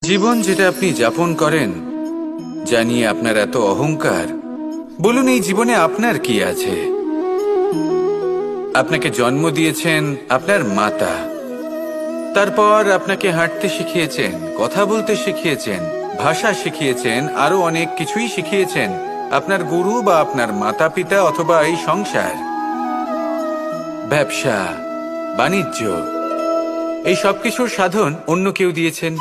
জীবন যেটা আপনি যাপন করেন, জানিয়ে আপনার এত অহংকার, বলুন এই জীবনে আপনার কি আছে? আপনাকে জন্ম দিয়েছেন আপনার মাতা, তারপর আপনাকে হাঁটতে শিখিয়েছেন, কথা বলতে শিখিয়েছেন, ভাষা শিখিয়েছেন, আরো অনেক কিছুই শিখিয়েছেন আপনার গুরু বা আপনার মাতা পিতা অথবা এই সংসার। ব্যবসা, বাণিজ্য, এই সবকিছুর সাধন অন্য কেউ দিয়েছেন।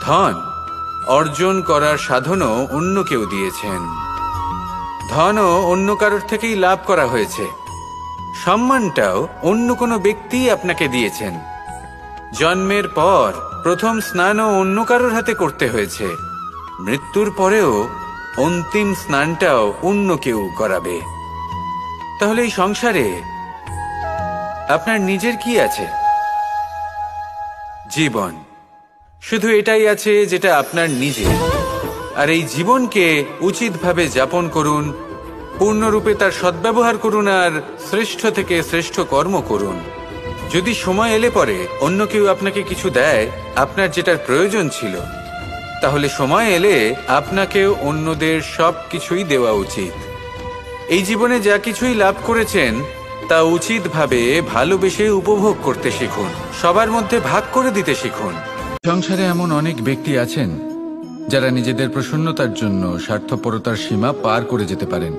ধন অর্জন করার সাধনও অন্য কেউ দিয়েছেন। ধনও অন্য কারোর থেকেই লাভ করা হয়েছে। সম্মানটাও অন্য কোনো ব্যক্তি আপনাকে দিয়েছেন। জন্মের পর প্রথম স্নানও অন্য কারোর হাতে করতে হয়েছে। মৃত্যুর পরেও অন্তিম স্নানটাও অন্য কেউ করাবে। তাহলে এই সংসারে আপনার নিজের কি আছে? জীবন। শুধু এটাই আছে যেটা আপনার নিজের। আর এই জীবনকে উচিতভাবে যাপন করুন, পূর্ণরূপে তার সদ্ব্যবহার করুন, আর শ্রেষ্ঠ থেকে শ্রেষ্ঠ কর্ম করুন। যদি সময় এলে পরে অন্য কেউ আপনাকে কিছু দেয় আপনার যেটার প্রয়োজন ছিল, তাহলে সময় এলে আপনাকেও অন্যদের সব কিছুই দেওয়া উচিত। এই জীবনে যা কিছুই লাভ করেছেন তা উচিতভাবে ভালোবেসে উপভোগ করতে শিখুন, সবার মধ্যে ভাগ করে দিতে শিখুন। সংসারে এমন অনেক ব্যক্তি আছেন যারা নিজেদের প্রসন্নতার জন্য স্বার্থপরতার সীমা পার করে যেতে পারেন।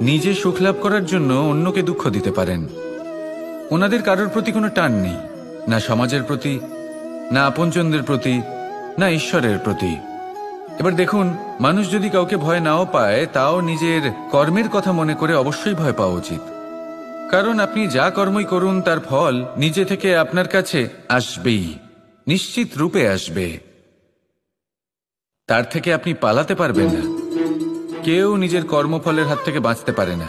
নিজে সুখ লাভ করার জন্য অন্যকে দুঃখ দিতে পারেন। ওনাদের কারোর প্রতি কোনো টান নেই, না সমাজের প্রতি, না আপনজনদের প্রতি, না ঈশ্বরের প্রতি। এবার দেখুন, মানুষ যদি কাউকে ভয় নাও পায়, তাও নিজের কর্মের কথা মনে করে অবশ্যই ভয় পাওয়া উচিত। কারণ আপনি যা কর্মই করুন তার ফল নিজে থেকে আপনার কাছে আসবেই, নিশ্চিত রূপে আসবে। তার থেকে আপনি পালাতে পারবেন না। কেউ নিজের কর্মফলের হাত থেকে বাঁচতে পারে না।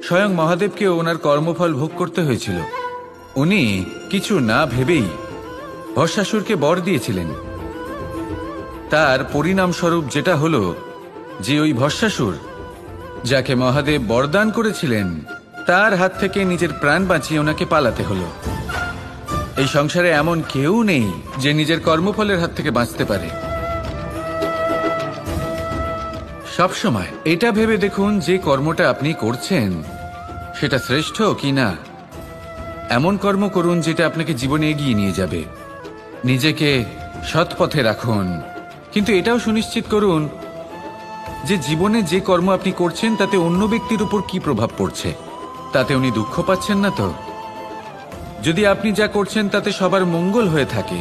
স্বয়ং মহাদেবকেও ওনার কর্মফল ভোগ করতে হয়েছিল। উনি কিছু না ভেবেই ভস্মাসুরকে বর দিয়েছিলেন। তার পরিণামস্বরূপ যেটা হলো যে ওই ভস্মাসুর, যাকে মহাদেব বরদান করেছিলেন, তার হাত থেকে নিজের প্রাণ বাঁচিয়ে ওনাকে পালাতে হলো। এই সংসারে এমন কেউ নেই যে নিজের কর্মফলের হাত থেকে বাঁচতে পারে। সবসময় এটা ভেবে দেখুন যে কর্মটা আপনি করছেন সেটা শ্রেষ্ঠ কি না। এমন কর্ম করুন যেটা আপনাকে জীবনে এগিয়ে নিয়ে যাবে। নিজেকে সৎ পথে রাখুন, কিন্তু এটাও সুনিশ্চিত করুন যে জীবনে যে কর্ম আপনি করছেন তাতে অন্য ব্যক্তির উপর কি প্রভাব পড়ছে, তাতে উনি দুঃখ পাচ্ছেন না তো। যদি আপনি যা করছেন তাতে সবার মঙ্গল হয়ে থাকে,